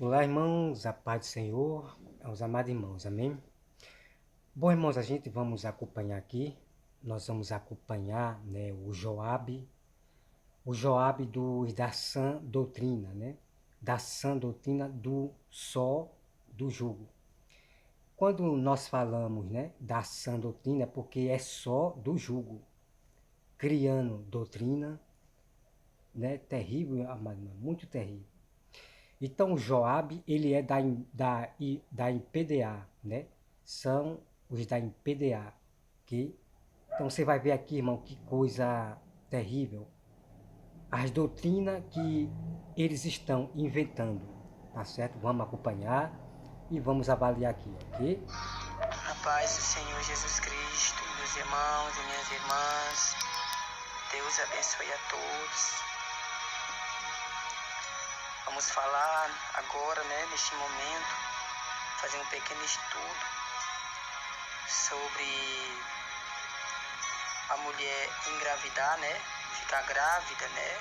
Olá, irmãos, a paz do Senhor, aos amados irmãos, amém? Bom, irmãos, a gente vamos acompanhar aqui, nós vamos acompanhar, né, o Joabe da sã doutrina, né? Da sã doutrina do só do jugo. Quando nós falamos, né, da sã doutrina, é porque é só do jugo, criando doutrina, né, terrível, amado irmão, muito terrível. Então, o Joabe, ele é da IPDA, né? São os da IPDA. Que, então, você vai ver aqui, irmão, que coisa terrível. As doutrinas que eles estão inventando, tá certo? Vamos acompanhar e vamos avaliar aqui, ok? Na paz do Senhor Jesus Cristo, meus irmãos e minhas irmãs, Deus abençoe a todos. Vamos falar agora, né, neste momento, fazer um pequeno estudo sobre a mulher engravidar, né, ficar grávida, né,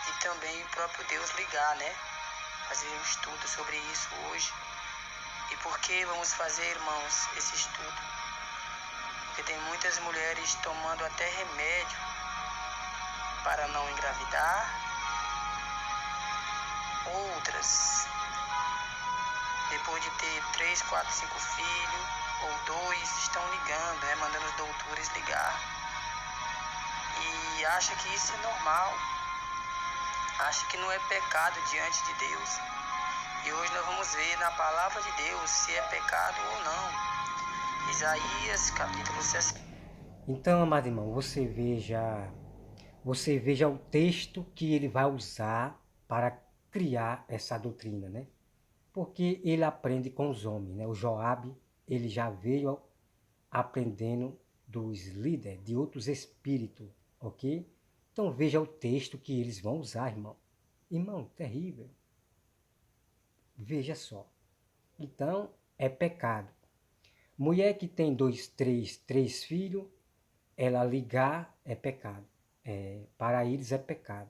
e também o próprio Deus ligar, né, fazer um estudo sobre isso hoje. E por que vamos fazer, irmãos, esse estudo? Porque tem muitas mulheres tomando até remédio para não engravidar. Outras, depois de ter 3, 4, 5 filhos, ou 2, estão ligando, né, mandando os doutores ligar. E acha que isso é normal. Acha que não é pecado diante de Deus. E hoje nós vamos ver na palavra de Deus se é pecado ou não. Isaías capítulo 60. Então, amado irmão, você veja o texto que ele vai usar para criar essa doutrina, né? Porque ele aprende com os homens, né? O Joabe, ele já veio aprendendo dos líderes, de outros espíritos, ok? Então veja o texto que eles vão usar, irmão. Irmão, terrível. Veja só. Então, é pecado. Mulher que tem três filhos, ela ligar é pecado. Para eles é pecado.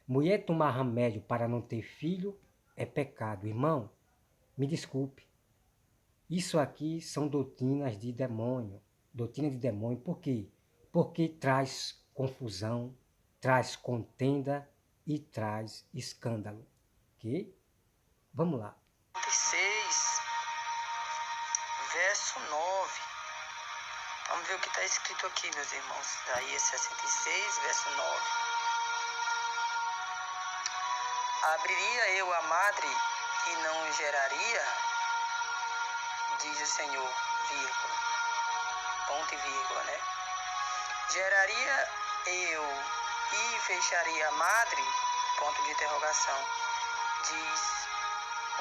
Mulher tomar remédio para não ter filho é pecado. Irmão, me desculpe. Isso aqui são doutrinas de demônio. Doutrina de demônio, por quê? Porque traz confusão, traz contenda e traz escândalo. Ok? Vamos lá. 66, verso 9. Vamos ver o que está escrito aqui, meus irmãos. Isaías 66, verso 9. Abriria eu a madre e não geraria, diz o Senhor, vírgula, ponto e vírgula, né? Geraria eu e fecharia a madre, ponto de interrogação, diz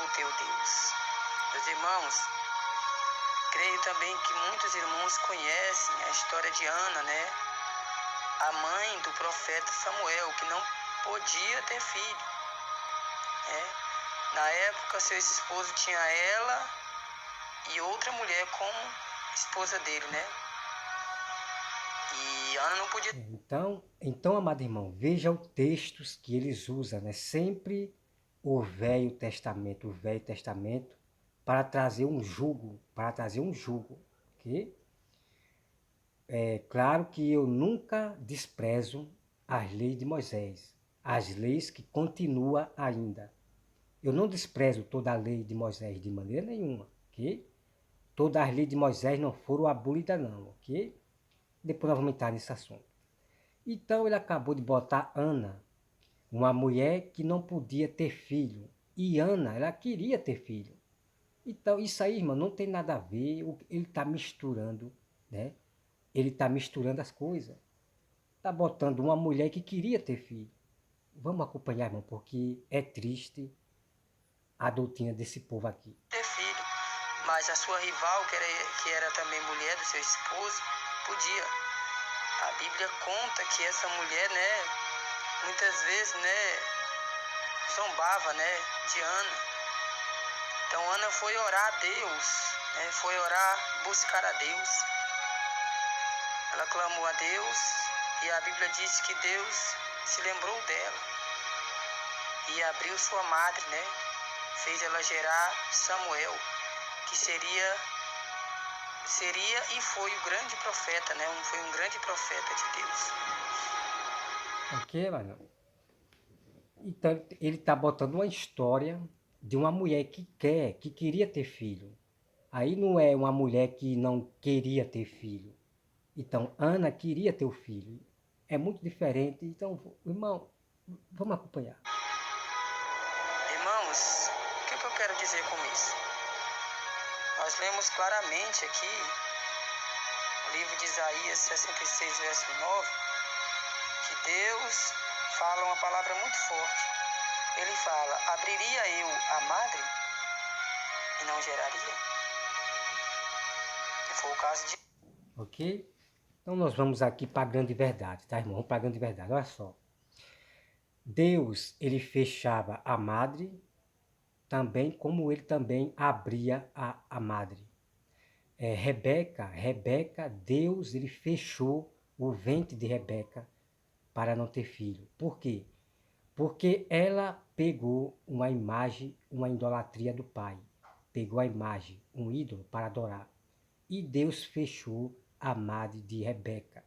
o teu Deus. Meus irmãos, creio também que muitos irmãos conhecem a história de Ana, né? A mãe do profeta Samuel, que não podia ter filho, né? Na época, seu esposo tinha ela e outra mulher como esposa dele, né? E Ana não podia. Então, amado irmão, veja os textos que eles usam, né? Sempre o Velho Testamento, para trazer um jugo, ok? É claro que eu nunca desprezo as leis de Moisés, as leis que continuam ainda. Eu não desprezo toda a lei de Moisés de maneira nenhuma, ok? Todas as leis de Moisés não foram abolidas não, ok? Depois nós vamos entrar nesse assunto. Então ele acabou de botar Ana, uma mulher que não podia ter filho. E Ana, ela queria ter filho. Então isso aí, irmão, não tem nada a ver, ele está misturando, né? Ele está misturando as coisas. Está botando uma mulher que queria ter filho. Vamos acompanhar, irmão, porque é triste a doutrina desse povo aqui. Ter filho, mas a sua rival, que era também mulher do seu esposo, podia. A Bíblia conta que essa mulher, né, muitas vezes, né, zombava, né, de Ana. Então Ana foi orar a Deus, né, foi orar, buscar a Deus. Ela clamou a Deus e a Bíblia diz que Deus se lembrou dela e abriu sua madre, né, fez ela gerar Samuel, que seria e foi o grande profeta, né? Foi um grande profeta de Deus. Ok, mano? Então ele está botando uma história de uma mulher que queria ter filho. Aí não é uma mulher que não queria ter filho. Então Ana queria ter o filho. É muito diferente. Então, irmão, vamos acompanhar. Irmãos, o que eu quero dizer com isso? Nós lemos claramente aqui, no livro de Isaías 66, verso 9, que Deus fala uma palavra muito forte. Ele fala: abriria eu a madre e não geraria? E foi o caso de... Ok? Então nós vamos aqui para a grande verdade, tá, irmão? Vamos para a grande verdade. Olha só. Deus, ele fechava a madre também, como ele também abria a madre. Rebeca, Deus, ele fechou o ventre de Rebeca para não ter filho. Por quê? Porque ela pegou uma imagem, uma idolatria do pai. Pegou a imagem, um ídolo para adorar. E Deus fechou a madre de Rebeca.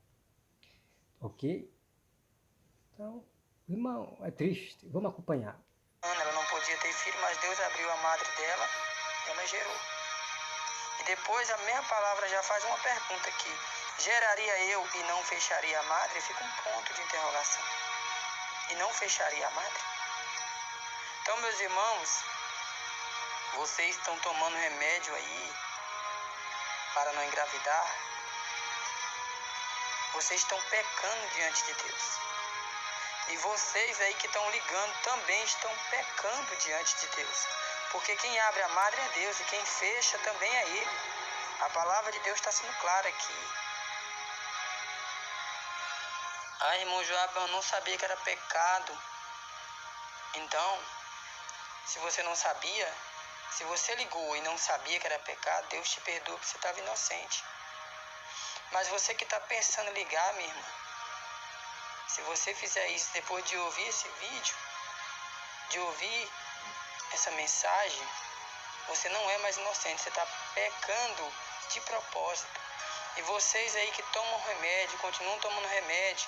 Ok? Então, irmão, é triste. Vamos acompanhar. Ela não podia ter filho, mas Deus abriu a madre dela, ela gerou. E depois a mesma palavra já faz uma pergunta aqui: geraria eu e não fecharia a madre? Fica um ponto de interrogação. E não fecharia a madre? Então, meus irmãos, vocês estão tomando remédio aí para não engravidar? Vocês estão pecando diante de Deus. E vocês aí que estão ligando também estão pecando diante de Deus. Porque quem abre a madre é Deus e quem fecha também é Ele. A palavra de Deus está sendo clara aqui. Ah, irmão Joab, eu não sabia que era pecado. Então, se você não sabia, se você ligou e não sabia que era pecado, Deus te perdoa porque você estava inocente. Mas você que está pensando em ligar, minha irmã, se você fizer isso depois de ouvir esse vídeo, de ouvir essa mensagem, você não é mais inocente, você está pecando de propósito. E vocês aí que tomam remédio, continuam tomando remédio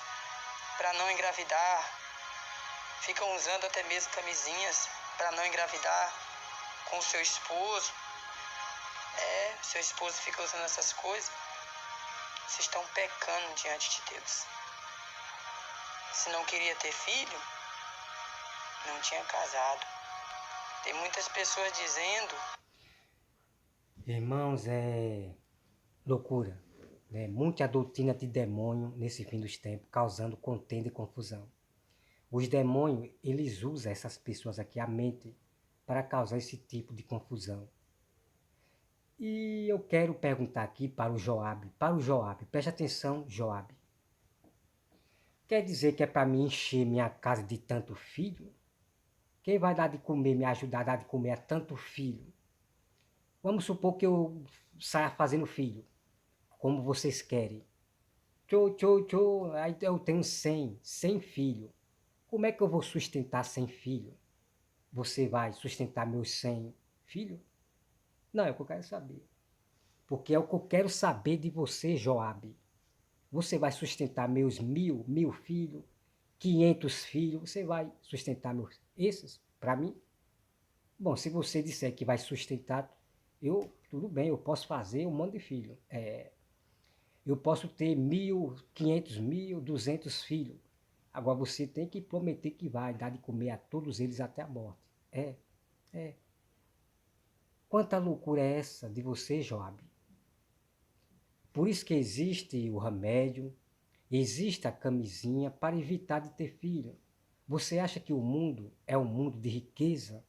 para não engravidar, ficam usando até mesmo camisinhas para não engravidar com o seu esposo. Seu esposo fica usando essas coisas. Vocês estão pecando diante de Deus. Se não queria ter filho, não tinha casado. Tem muitas pessoas dizendo... Irmãos, é loucura. Né? Muita doutrina de demônio nesse fim dos tempos, causando contenda e confusão. Os demônios, eles usam essas pessoas aqui, a mente, para causar esse tipo de confusão. E eu quero perguntar aqui para o Joabe. Preste atenção, Joabe. Quer dizer que é para mim encher minha casa de tanto filho? Quem vai dar de comer, me ajudar a dar de comer a tanto filho? Vamos supor que eu saia fazendo filho, como vocês querem. Tchô, aí eu tenho 100 filhos. Como é que eu vou sustentar 100 filhos? Você vai sustentar meus 100 filhos? Não, é o que eu quero saber. Porque é o que eu quero saber de você, Joabe. Você vai sustentar meus 1000 filhos, 500 filhos, você vai sustentar esses para mim? Bom, se você disser que vai sustentar, tudo bem, eu posso fazer um monte de filho. Eu posso ter 1000, 500, 1200 filhos. Agora você tem que prometer que vai dar de comer a todos eles até a morte. É. Quanta loucura é essa de você, Joabe? Por isso que existe o remédio, existe a camisinha para evitar de ter filho. Você acha que o mundo é um mundo de riqueza,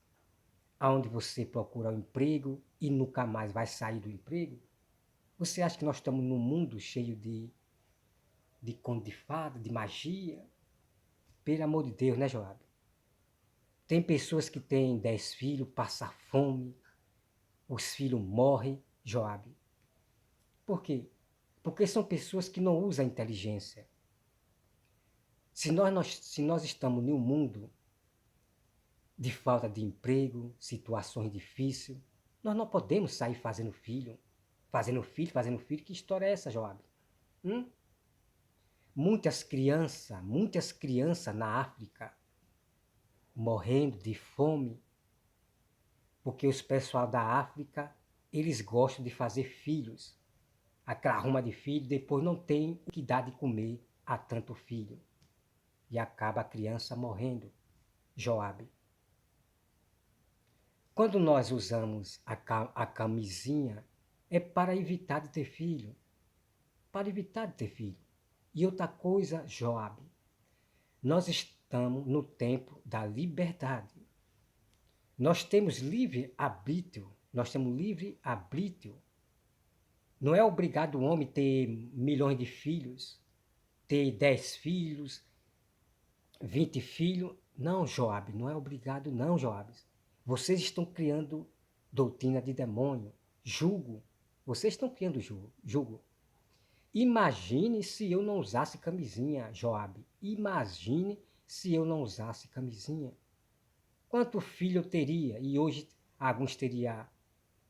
onde você procura um emprego e nunca mais vai sair do emprego? Você acha que nós estamos num mundo cheio de conto de fada, de magia? Pelo amor de Deus, né, Joab? Tem pessoas que têm 10 filhos, passam fome, os filhos morrem, Joab. Por quê? Porque são pessoas que não usam a inteligência. Se nós estamos em um mundo de falta de emprego, situações difíceis. Nós não podemos sair fazendo filho. Fazendo filho, fazendo filho. Que história é essa, Joab? Muitas crianças na África morrendo de fome, porque os pessoal da África, eles gostam de fazer filhos. Aquela arruma de filho, depois não tem o que dar de comer a tanto filho. E acaba a criança morrendo. Joabe. Quando nós usamos a camisinha, é para evitar de ter filho. Para evitar de ter filho. E outra coisa, Joabe, nós estamos no tempo da liberdade. Nós temos livre arbítrio. Nós temos livre arbítrio. Não é obrigado o homem ter milhões de filhos, ter 10 filhos, 20 filhos. Não, Joabe, não é obrigado não, Joabe. Vocês estão criando doutrina de demônio, jugo. Vocês estão criando jugo. Imagine se eu não usasse camisinha, Joabe. Imagine se eu não usasse camisinha. Quanto filho eu teria? E hoje alguns teriam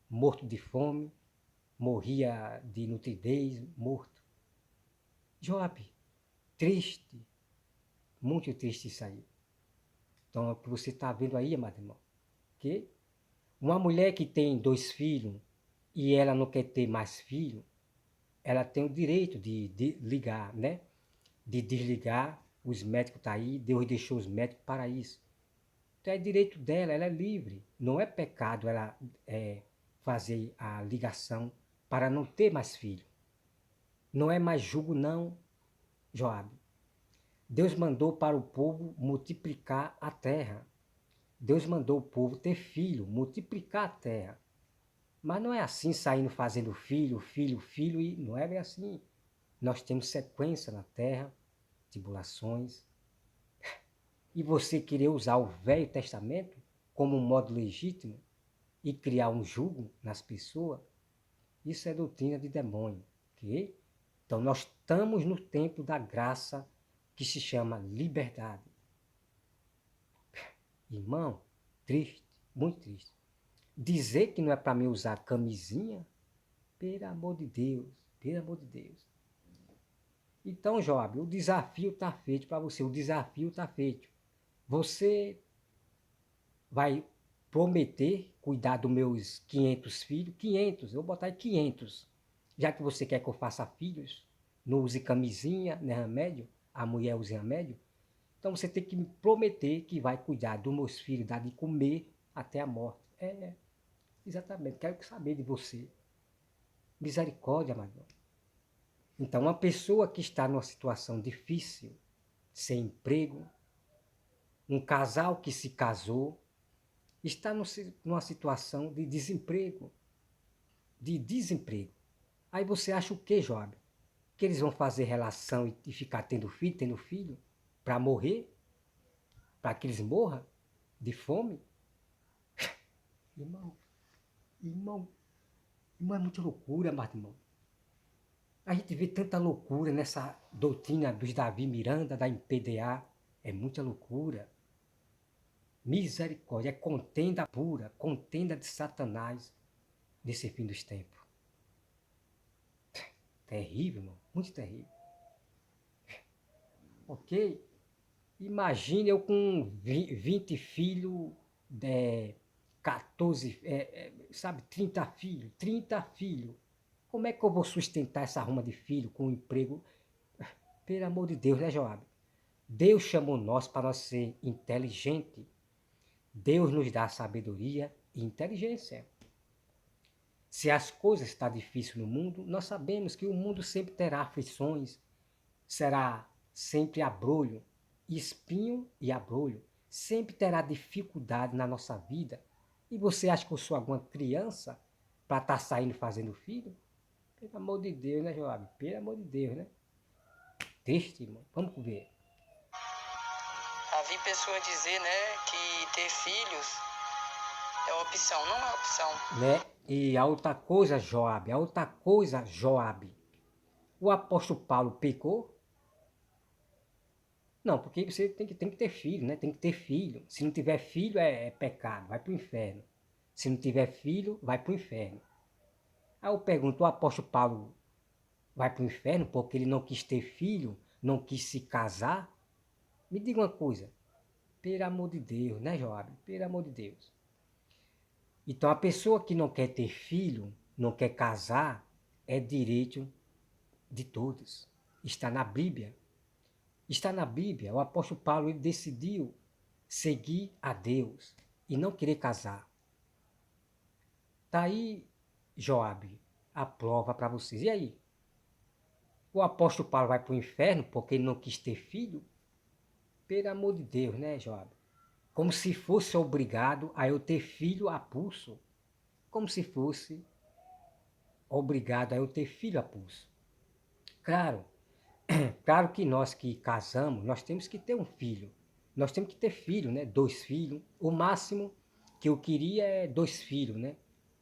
morto de fome, morria de nutridez, morto. Joabe, triste, muito triste isso aí. Então, é o que você está vendo aí, amado irmão, que uma mulher que tem 2 filhos e ela não quer ter mais filho, ela tem o direito de ligar, né? De desligar. Os médicos estão aí, Deus deixou os médicos para isso. Então é direito dela, ela é livre. Não é pecado ela fazer a ligação para não ter mais filho. Não é mais jugo não, Joabe. Deus mandou para o povo multiplicar a terra. Deus mandou o povo ter filho, multiplicar a terra. Mas não é assim, saindo fazendo filho, filho, filho, e não é bem assim. Nós temos sequência na terra, tribulações. E você querer usar o Velho Testamento como um modo legítimo e criar um jugo nas pessoas, isso é doutrina de demônio, ok? Então nós estamos no tempo da graça que se chama liberdade. Irmão, triste, muito triste. Dizer que não é para mim usar camisinha, pelo amor de Deus, pelo amor de Deus. Então, Joab, o desafio está feito para você, o desafio está feito. Você vai prometer cuidar dos meus 500 filhos, 500, eu vou botar aí 500. Já que você quer que eu faça filhos, não use camisinha, nem remédio, a mulher use remédio, então você tem que me prometer que vai cuidar dos meus filhos, dar de comer até a morte. Exatamente, quero saber de você. Misericórdia, amado. Então, uma pessoa que está numa situação difícil, sem emprego, um casal que se casou, está numa situação de desemprego. De desemprego. Aí você acha o quê, Joab? Que eles vão fazer relação e ficar tendo filho, para morrer? Para que eles morram de fome? Irmão, irmão, irmão, é muita loucura, irmão. A gente vê tanta loucura nessa doutrina dos Davi Miranda, da MPDA. É muita loucura. Misericórdia, é contenda pura, contenda de Satanás nesse fim dos tempos. Terrível, irmão, muito terrível. Ok? Imagine eu com 20 filhos, 14, sabe, 30 filhos, 30 filhos. Como é que eu vou sustentar essa ruma de filho com um emprego? Pelo amor de Deus, né, Joab? Deus chamou nós para nós ser inteligente. Deus nos dá sabedoria e inteligência. Se as coisas estão difíceis no mundo, nós sabemos que o mundo sempre terá aflições, será sempre abrolho, espinho e abrolho. Sempre terá dificuldade na nossa vida. E você acha que eu sou alguma criança para estar saindo fazendo filho? Pelo amor de Deus, né, Joab? Pelo amor de Deus, né? Triste, irmão. Vamos ver. Havia pessoas dizer, né, que ter filhos é opção, não é opção. Né? E a outra coisa, Joab, o apóstolo Paulo pecou? Não, porque você tem que ter filho, né? Tem que ter filho. Se não tiver filho, é pecado, vai para o inferno. Se não tiver filho, vai para o inferno. Aí eu pergunto, o apóstolo Paulo vai para o inferno porque ele não quis ter filho, não quis se casar? Me diga uma coisa, pelo amor de Deus, né, Joab? Pelo amor de Deus. Então, a pessoa que não quer ter filho, não quer casar, é direito de todos. Está na Bíblia. Está na Bíblia. O apóstolo Paulo ele decidiu seguir a Deus e não querer casar. Está aí, Joabe, a prova para vocês. E aí? O apóstolo Paulo vai para o inferno porque ele não quis ter filho? Pelo amor de Deus, né, Joabe? Como se fosse obrigado a eu ter filho a pulso. Como se fosse obrigado a eu ter filho a pulso. Claro, claro que nós que casamos, nós temos que ter um filho. Nós temos que ter filho, né? 2 filhos. O máximo que eu queria é 2 filhos, né?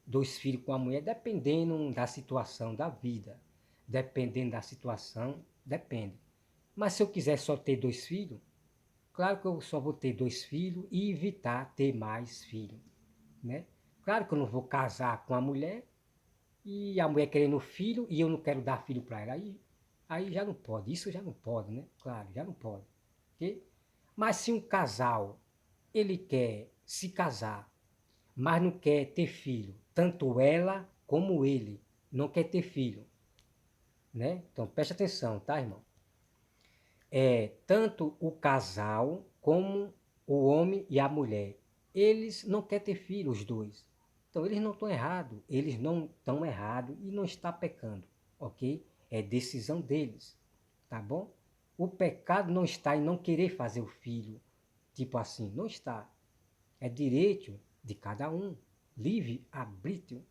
2 filhos com a mulher, dependendo da situação da vida. Dependendo da situação, depende. Mas se eu quiser só ter 2 filhos, claro que eu só vou ter 2 filhos e evitar ter mais filhos, né? Claro que eu não vou casar com a mulher e a mulher querendo filho e eu não quero dar filho para ela. Aí já não pode, isso já não pode, né? Claro, já não pode. Okay? Mas se um casal, ele quer se casar, mas não quer ter filho, tanto ela como ele não quer ter filho, né? Então preste atenção, tá, irmão? Tanto o casal como o homem e a mulher, eles não querem ter filho, os dois. Então eles não estão errados, eles não estão errados e não está pecando, ok? É decisão deles, tá bom? O pecado não está em não querer fazer o filho, tipo assim, não está. É direito de cada um, livre arbítrio.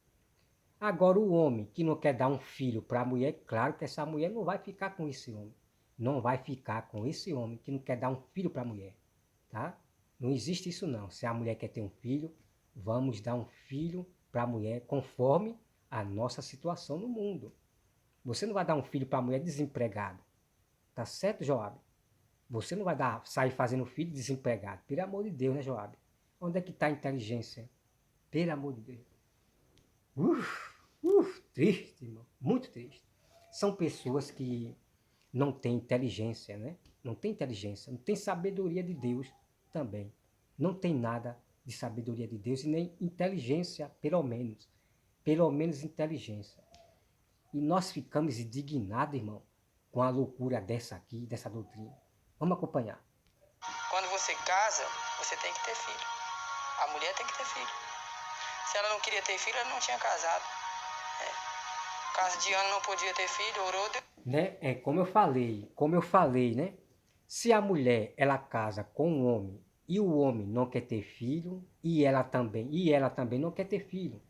Agora, o homem que não quer dar um filho para a mulher, claro que essa mulher não vai ficar com esse homem. Não vai ficar com esse homem que não quer dar um filho para a mulher, tá? Não existe isso não. Se a mulher quer ter um filho, vamos dar um filho para a mulher conforme a nossa situação no mundo. Você não vai dar um filho para a mulher desempregada. Tá certo, Joab? Você não vai sair fazendo filho desempregado. Pelo amor de Deus, né, Joab? Onde é que está a inteligência? Pelo amor de Deus. Triste, irmão. Muito triste. São pessoas que não têm inteligência, né? Não tem inteligência, não tem sabedoria de Deus também. Não tem nada de sabedoria de Deus e nem inteligência, pelo menos. Pelo menos inteligência. E nós ficamos indignados, irmão, com a loucura dessa aqui, dessa doutrina. Vamos acompanhar. Quando você casa, você tem que ter filho. A mulher tem que ter filho. Se ela não queria ter filho, ela não tinha casado. Caso de ano não podia ter filho, orou, Deus. Né? É como eu falei, né? Se a mulher ela casa com um homem e o homem não quer ter filho e ela também não quer ter filho,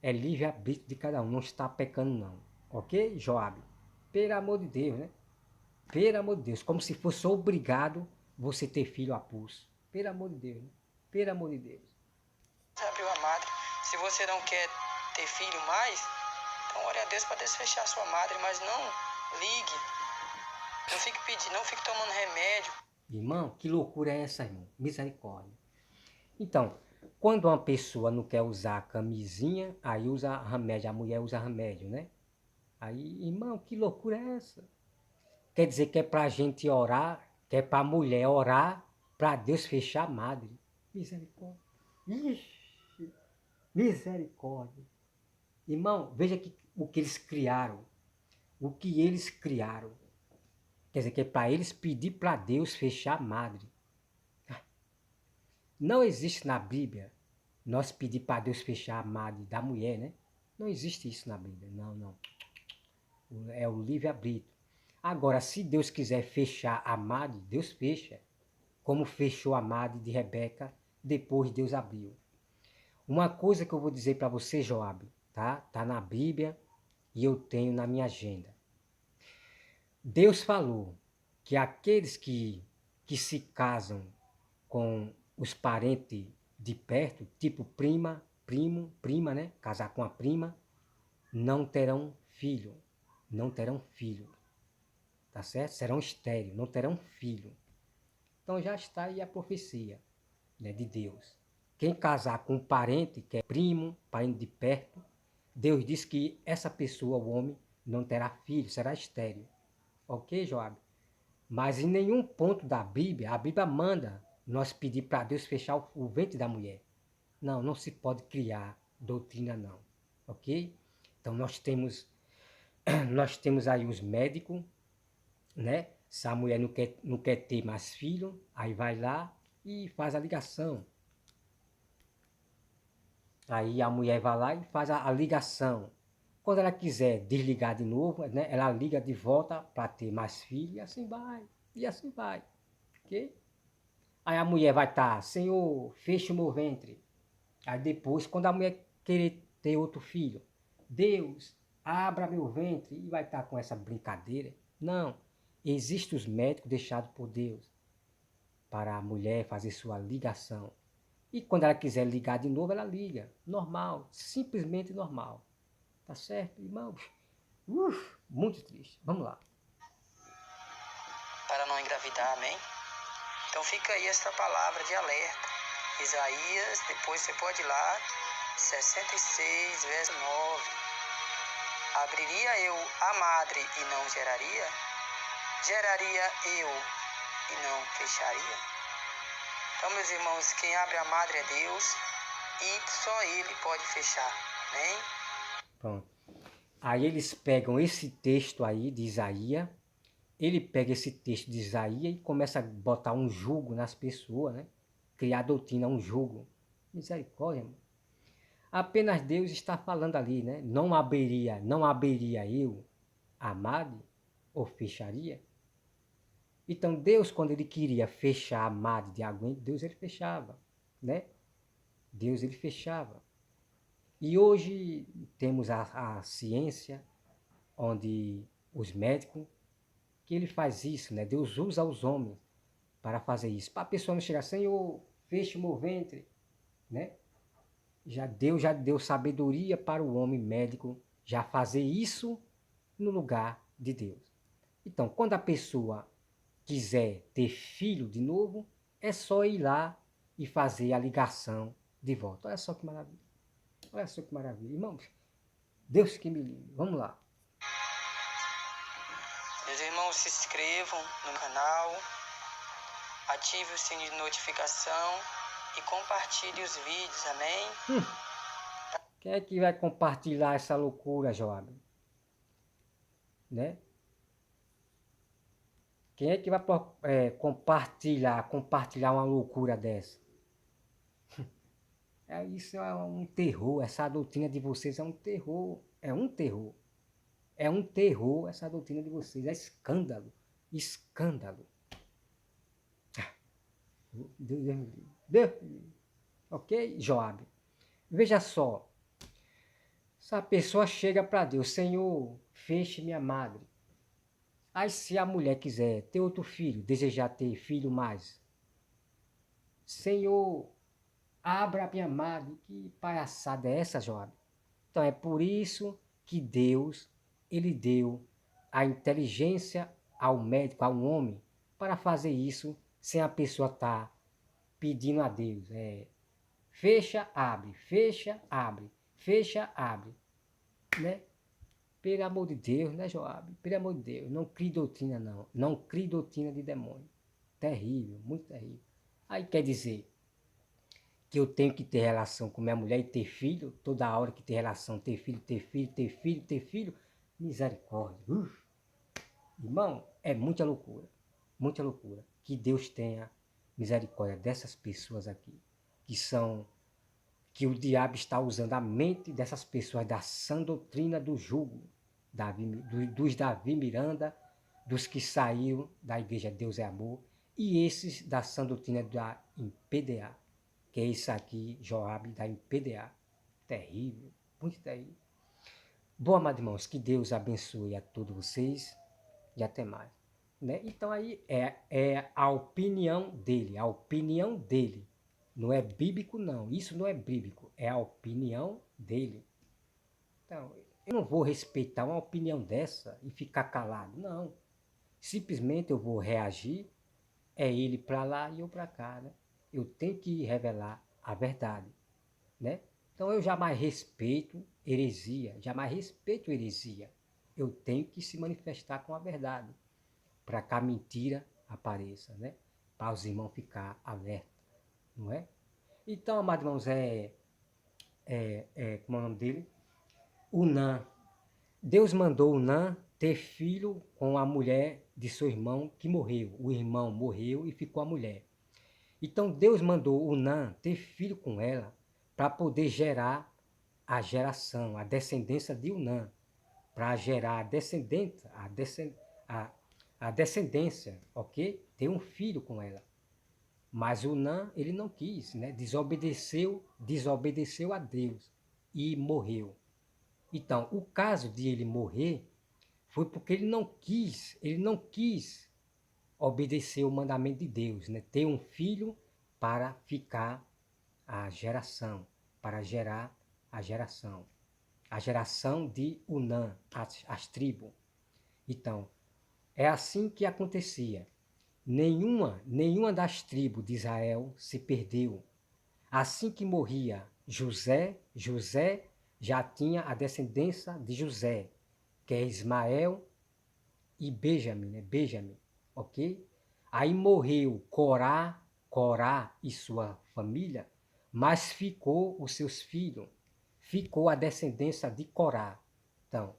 é livre arbítrio de cada um, não está pecando não, ok, Joabe? Pelo amor de Deus, né? Pelo amor de Deus, como se fosse obrigado você ter filho a pulso. Pelo amor de Deus, né? Pelo amor de Deus. Abriu a madre. Se você não quer ter filho mais, então ore a Deus para Deus fechar a sua madre, mas não ligue. Não fique pedindo, não fique tomando remédio. Irmão, que loucura é essa, irmão? Misericórdia. Então, quando uma pessoa não quer usar a camisinha, aí usa remédio, a mulher usa remédio, né? Aí, irmão, que loucura é essa? Quer dizer que é pra gente orar, que é pra mulher orar, pra Deus fechar a madre. Misericórdia. Ixi, misericórdia. Irmão, veja o que eles criaram. O que eles criaram. Quer dizer que é para eles pedir para Deus fechar a madre. Não existe na Bíblia nós pedir para Deus fechar a madre da mulher, né? Não existe isso na Bíblia. Não, não. É o livre-arbítrio. Agora, se Deus quiser fechar a madre, Deus fecha. Como fechou a madre de Rebeca, depois Deus abriu. Uma coisa que eu vou dizer para você, Joabe, tá? Tá na Bíblia e eu tenho na minha agenda. Deus falou que aqueles que se casam com os parentes de perto, tipo prima, primo, prima, né? Casar com a prima, não terão filho. Não terão filho. Tá certo? Serão estéreis, não terão filho. Então já está aí a profecia, né, de Deus. Quem casar com um parente, que é primo, parente de perto, Deus diz que essa pessoa, o homem, não terá filho, será estéril. Ok, Joabe? Mas em nenhum ponto da Bíblia, a Bíblia manda nós pedir para Deus fechar o ventre da mulher. Não, não se pode criar doutrina não, ok? Então nós temos aí os médicos, né? Se a mulher não quer ter mais filho, aí vai lá e faz a ligação. Aí a mulher vai lá e faz a ligação. Quando ela quiser desligar de novo, né, ela liga de volta para ter mais filho e assim vai. E assim vai. Ok? Aí a mulher vai estar, Senhor, fecha o meu ventre. Aí depois, quando a mulher querer ter outro filho, Deus, abra meu ventre e vai estar com essa brincadeira. Não. Existem os médicos deixados por Deus para a mulher fazer sua ligação. E quando ela quiser ligar de novo, ela liga. Normal, simplesmente normal. Tá certo, irmãos? Muito triste. Vamos lá. Para não engravidar, amém? Então fica aí esta palavra de alerta. Isaías, depois você pode ir lá, 66, verso 9. Abriria eu a madre e não geraria? Geraria eu e não fecharia? Então, meus irmãos, quem abre a madre é Deus e só Ele pode fechar, amém? Pronto. Aí eles pegam esse texto aí de Isaías, ele pega esse texto de Isaías e começa a botar um jugo nas pessoas, né? Criar doutrina, um jugo. Misericórdia, mano. Apenas Deus está falando ali, né? Não abriria eu a madre ou fecharia? Então Deus, quando ele queria fechar a madre de alguém, Deus ele fechava, né? Deus ele fechava. E hoje temos a ciência, onde os médicos, que ele faz isso, né? Deus usa os homens para fazer isso. Para a pessoa não chegar, Senhor, feche o meu ventre, né? Já deu sabedoria para o homem médico já fazer isso no lugar de Deus. Então, quando a pessoa quiser ter filho de novo, é só ir lá e fazer a ligação de volta. Olha só que maravilha. Olha só que maravilha. Irmãos, Deus que me livre. Vamos lá. Meus irmãos, se inscrevam no canal, ative o sininho de notificação e compartilhe os vídeos, amém? Quem é que vai compartilhar essa loucura, Joab? Né? Quem é que vai compartilhar uma loucura dessa? Isso é um terror, essa doutrina de vocês é um terror, é um terror. É um terror essa doutrina de vocês, é escândalo, escândalo. Deus me livre. Deus me livre. Ok, Joab? Veja só, se a pessoa chega para Deus, Senhor, feche minha madre. Aí se a mulher quiser ter outro filho, desejar ter filho mais, Senhor, abra a minha madre. Que palhaçada é essa, Joab? Então é por isso que Deus, ele deu a inteligência ao médico, ao homem, para fazer isso sem a pessoa estar pedindo a Deus. Fecha, abre, fecha, abre, fecha, abre. Né? Pelo amor de Deus, né, Joab? Pelo amor de Deus, não crie doutrina, não. Não crie doutrina de demônio. Terrível, muito terrível. Aí quer dizer que eu tenho que ter relação com minha mulher e ter filho, toda hora que ter relação, ter filho, ter filho, ter filho, ter filho. Misericórdia. Irmão, é muita loucura. Muita loucura. Que Deus tenha misericórdia dessas pessoas aqui, que o diabo está usando a mente dessas pessoas da sã doutrina do jugo, dos Davi Miranda, dos que saíram da igreja Deus é Amor, e esses da sã doutrina da IPDA, que é isso aqui, Joabe da IPDA. Terrível, muito terrível. Bom, amados irmãos, que Deus abençoe a todos vocês e até mais. Né? Então aí é a opinião dele. Não é bíblico, não. Isso não é bíblico. É a opinião dele. Então, eu não vou respeitar uma opinião dessa e ficar calado. Não. Simplesmente eu vou reagir, é ele para lá e eu para cá, né? Eu tenho que revelar a verdade, né? Então eu jamais respeito heresia. Eu tenho que se manifestar com a verdade, para que a mentira apareça, né? Para os irmãos ficar alerta, não é? Então, amados irmãos, como é o nome dele? Unã. Deus mandou Unã ter filho com a mulher de seu irmão que morreu. O irmão morreu e ficou a mulher. Então Deus mandou Unã ter filho com ela para poder gerar a geração, a descendência de Unã, para gerar a descendência, ok? Ter um filho com ela. Mas Unã, ele não quis, né? Desobedeceu a Deus e morreu. Então, o caso de ele morrer foi porque ele não quis obedecer o mandamento de Deus, né? Ter um filho para ficar a geração, para gerar a geração de Unã, as tribos. Então, é assim que acontecia. Nenhuma das tribos de Israel se perdeu. Assim que morria José já tinha a descendência de José, que é Ismael e Benjamim, né? Benjamim, ok? Aí morreu Corá e sua família, mas ficou os seus filhos, ficou a descendência de Corá. Então,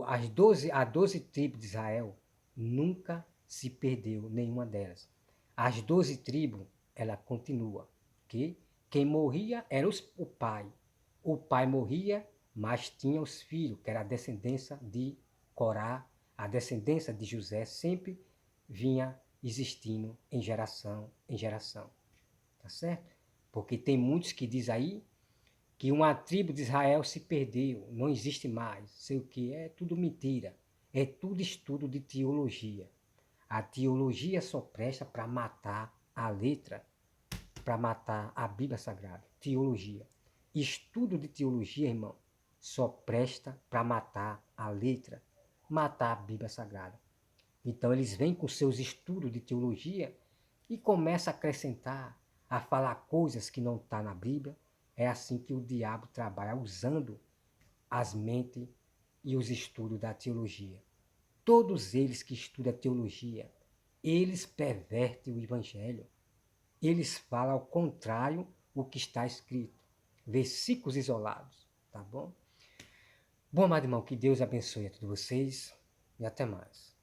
as 12 tribos de Israel nunca se perdeu nenhuma delas. As 12 tribos, ela continua, ok? Quem morria era o pai. O pai morria, mas tinha os filhos, que era a descendência de Corá, a descendência de José sempre vinha existindo em geração em geração. Tá certo? Porque tem muitos que dizem aí que uma tribo de Israel se perdeu, não existe mais, sei o que, é tudo mentira. É tudo estudo de teologia. A teologia só presta para matar a letra, para matar a Bíblia Sagrada. Teologia. Estudo de teologia, irmão, só presta para matar a letra, matar a Bíblia Sagrada. Então eles vêm com seus estudos de teologia e começam a acrescentar, a falar coisas que não estão na Bíblia. É assim que o diabo trabalha, usando as mentes e os estudos da teologia. Todos eles que estudam a teologia, eles pervertem o evangelho. Eles falam ao contrário o que está escrito. Versículos isolados, tá bom? Bom, amado irmão, que Deus abençoe a todos vocês e até mais.